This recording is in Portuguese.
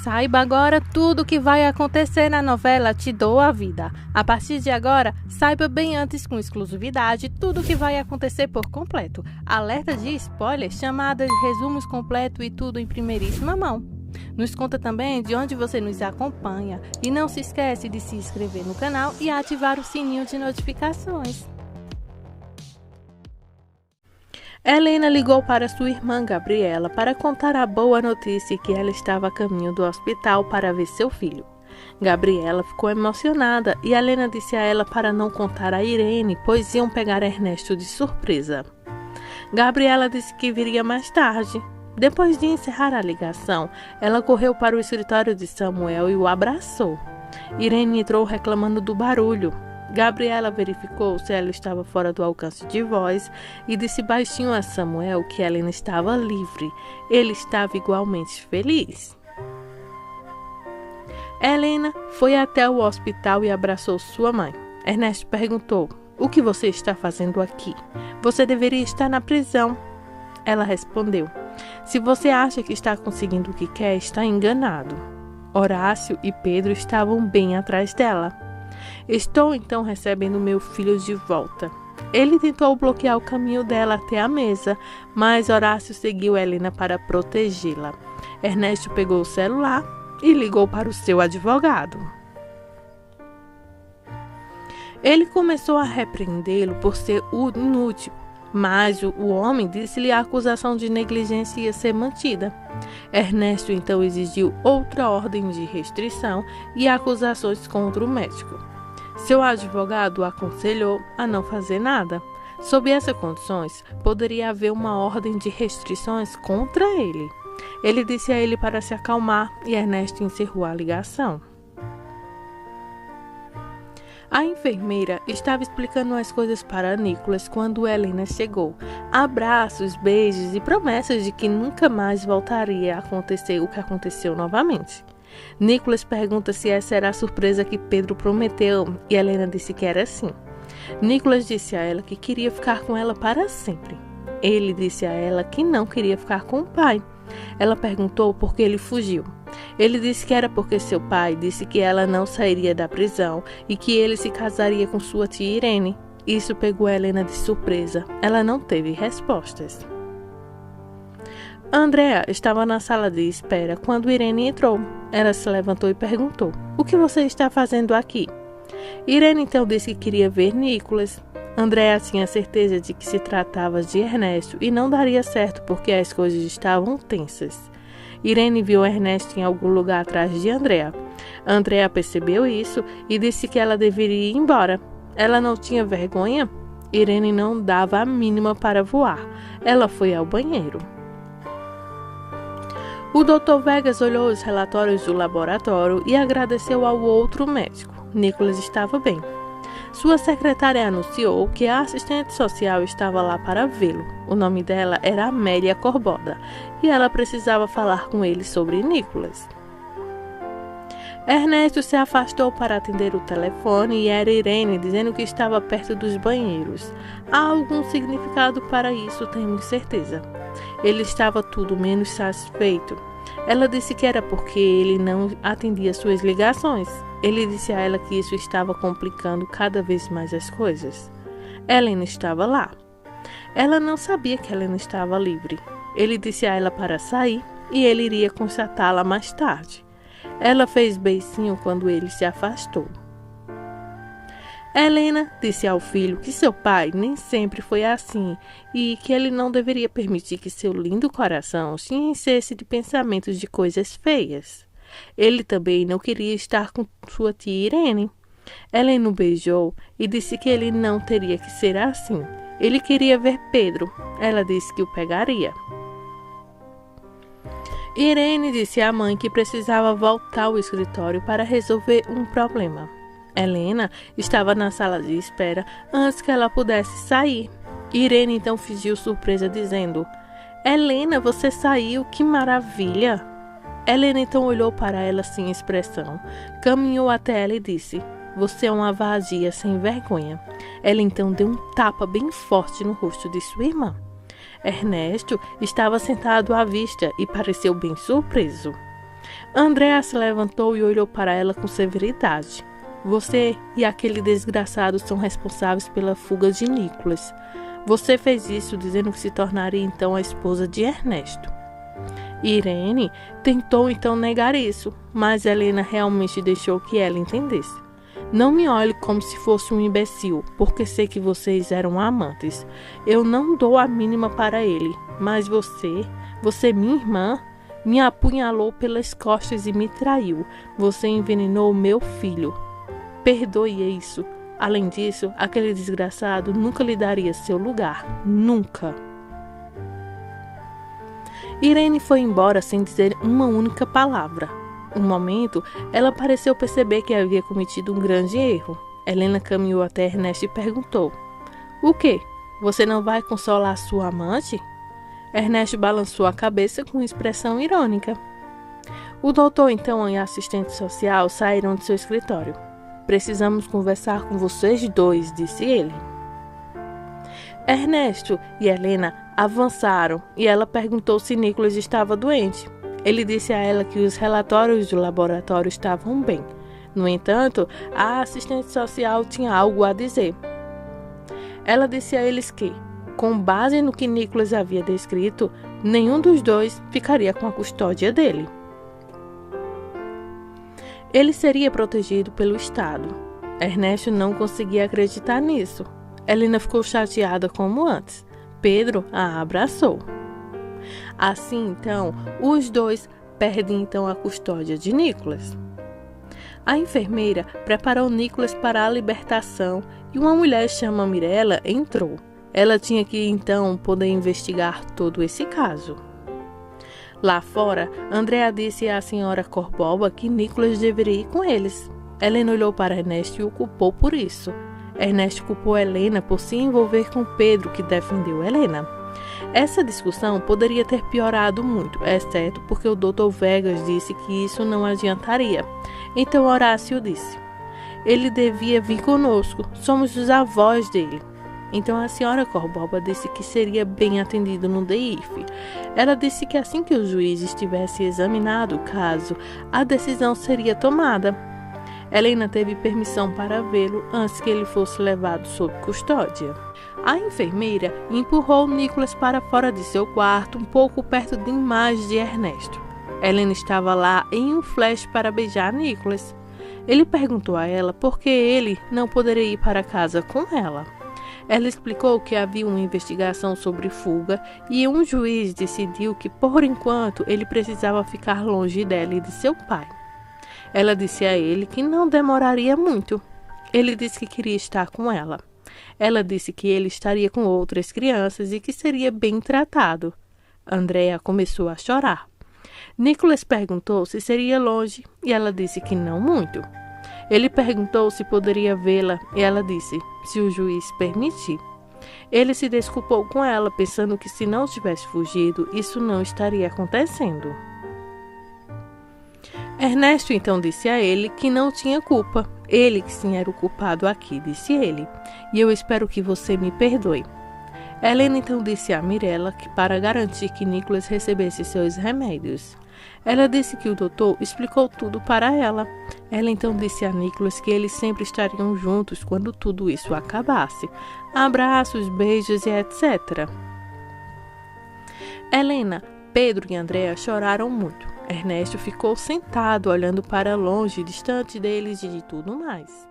Saiba agora tudo o que vai acontecer na novela Te Dou a Vida. A partir de agora, saiba bem antes com exclusividade tudo o que vai acontecer por completo. Alerta de spoiler, chamadas, resumos completos e tudo em primeiríssima mão. Nos conta também de onde você nos acompanha e não se esquece de se inscrever no canal e ativar o sininho de notificações. Helena ligou para sua irmã Gabriela para contar a boa notícia que ela estava a caminho do hospital para ver seu filho. Gabriela ficou emocionada e Helena disse a ela para não contar a Irene, pois iam pegar Ernesto de surpresa. Gabriela disse que viria mais tarde. Depois de encerrar a ligação, ela correu para o escritório de Samuel e o abraçou. Irene entrou reclamando do barulho. Gabriela verificou se ela estava fora do alcance de voz e disse baixinho a Samuel que Helena estava livre. Ele estava igualmente feliz. Helena foi até o hospital e abraçou sua mãe. Ernesto perguntou: "O que você está fazendo aqui? Você deveria estar na prisão." Ela respondeu: "Se você acha que está conseguindo o que quer, está enganado." Horácio e Pedro estavam bem atrás dela. "Estou então recebendo meu filho de volta." Ele tentou bloquear o caminho dela até a mesa, mas Horácio seguiu Helena para protegê-la. Ernesto pegou o celular e ligou para o seu advogado. Ele começou a repreendê-lo por ser inútil, mas o homem disse-lhe a acusação de negligência ia ser mantida. Ernesto então exigiu outra ordem de restrição e acusações contra o médico. Seu advogado o aconselhou a não fazer nada. Sob essas condições, poderia haver uma ordem de restrições contra ele. Ele disse a ele para se acalmar e Ernesto encerrou a ligação. A enfermeira estava explicando as coisas para Nicolas quando Helena chegou. Abraços, beijos e promessas de que nunca mais voltaria a acontecer o que aconteceu novamente. Nicolas pergunta se essa era a surpresa que Pedro prometeu e Helena disse que era sim. Nicolas disse a ela que queria ficar com ela para sempre. Ele disse a ela que não queria ficar com o pai. Ela perguntou por que ele fugiu. Ele disse que era porque seu pai disse que ela não sairia da prisão e que ele se casaria com sua tia Irene. Isso pegou Helena de surpresa. Ela não teve respostas. Andréa estava na sala de espera quando Irene entrou. Ela se levantou e perguntou: "O que você está fazendo aqui?" Irene então disse que queria ver Nicolas. Andréa tinha certeza de que se tratava de Ernesto e não daria certo porque as coisas estavam tensas. Irene viu Ernesto em algum lugar atrás de Andréa. Andréa percebeu isso e disse que ela deveria ir embora. Ela não tinha vergonha? Irene não dava a mínima para voar. Ela foi ao banheiro. O Dr. Vegas olhou os relatórios do laboratório e agradeceu ao outro médico. Nicolas estava bem. Sua secretária anunciou que a assistente social estava lá para vê-lo. O nome dela era Amélia Corboda e ela precisava falar com ele sobre Nicolas. Ernesto se afastou para atender o telefone e era Irene dizendo que estava perto dos banheiros. Há algum significado para isso, tenho certeza. Ele estava tudo menos satisfeito. Ela disse que era porque ele não atendia suas ligações. Ele disse a ela que isso estava complicando cada vez mais as coisas. Helena estava lá. Ela não sabia que Helena estava livre. Ele disse a ela para sair e ele iria constatá-la mais tarde. Ela fez beicinho quando ele se afastou. Helena disse ao filho que seu pai nem sempre foi assim e que ele não deveria permitir que seu lindo coração se enchesse de pensamentos de coisas feias. Ele também não queria estar com sua tia Irene. Helena o beijou e disse que ele não teria que ser assim. Ele queria ver Pedro. Ela disse que o pegaria. Irene disse à mãe que precisava voltar ao escritório para resolver um problema. Helena estava na sala de espera antes que ela pudesse sair. Irene então fingiu surpresa dizendo: "Helena, você saiu, que maravilha!" Helena então olhou para ela sem expressão, caminhou até ela e disse: "Você é uma vadia sem vergonha." Ela então deu um tapa bem forte no rosto de sua irmã. Ernesto estava sentado à vista e pareceu bem surpreso. Andréa se levantou e olhou para ela com severidade. Você e aquele desgraçado são responsáveis pela fuga de Nicholas. Você fez isso dizendo que se tornaria então a esposa de Ernesto. Irene tentou então negar isso, mas Helena realmente deixou que ela entendesse. Não me olhe como se fosse um imbecil, porque sei que vocês eram amantes. Eu não dou a mínima para ele, mas você minha irmã, me apunhalou pelas costas e me traiu. Você envenenou meu filho. Perdoe isso. Além disso, aquele desgraçado nunca lhe daria seu lugar. Nunca. Irene foi embora sem dizer uma única palavra. Um momento, ela pareceu perceber que havia cometido um grande erro. Helena caminhou até Ernesto e perguntou: "O quê? Você não vai consolar sua amante?" Ernesto balançou a cabeça com expressão irônica. O doutor então e a assistente social saíram de seu escritório. "Precisamos conversar com vocês dois", disse ele. Ernesto e Helena avançaram e ela perguntou se Nicholas estava doente. Ele disse a ela que os relatórios do laboratório estavam bem. No entanto, a assistente social tinha algo a dizer. Ela disse a eles que, com base no que Nicholas havia descrito, nenhum dos dois ficaria com a custódia dele. Ele seria protegido pelo Estado. Ernesto não conseguia acreditar nisso. Helena ficou chateada como antes. Pedro a abraçou. Assim, então, os dois perdem então a custódia de Nicholas. A enfermeira preparou Nicholas para a libertação e uma mulher chamada Mirella entrou. Ela tinha que então poder investigar todo esse caso. Lá fora, Andréa disse à senhora Corboba que Nicholas deveria ir com eles. Helena olhou para Ernesto e o culpou por isso. Ernesto culpou Helena por se envolver com Pedro, que defendeu Helena. Essa discussão poderia ter piorado muito, exceto porque o Dr. Vegas disse que isso não adiantaria. Então Horácio disse: "Ele devia vir conosco, somos os avós dele." Então a senhora Corboba disse que seria bem atendido no DIF. Ela disse que assim que o juiz estivesse examinado o caso, a decisão seria tomada. Helena teve permissão para vê-lo antes que ele fosse levado sob custódia. A enfermeira empurrou Nicholas para fora de seu quarto, um pouco perto demais de Ernesto. Helena estava lá em um flash para beijar Nicholas. Ele perguntou a ela por que ele não poderia ir para casa com ela. Ela explicou que havia uma investigação sobre fuga e um juiz decidiu que, por enquanto, ele precisava ficar longe dela e de seu pai. Ela disse a ele que não demoraria muito. Ele disse que queria estar com ela. Ela disse que ele estaria com outras crianças e que seria bem tratado. Andréa começou a chorar. Nicholas perguntou se seria longe e ela disse que não muito. Ele perguntou se poderia vê-la e ela disse, se o juiz permitir. Ele se desculpou com ela, pensando que se não tivesse fugido, isso não estaria acontecendo. Ernesto então disse a ele que não tinha culpa. Ele que sim era o culpado aqui, disse ele. E eu espero que você me perdoe. Helena então disse a Mirella que para garantir que Nicholas recebesse seus remédios. Ela disse que o doutor explicou tudo para ela. Ela então disse a Nicholas que eles sempre estariam juntos quando tudo isso acabasse. Abraços, beijos e etc. Helena, Pedro e Andréa choraram muito. Ernesto ficou sentado olhando para longe, distante deles e de tudo mais.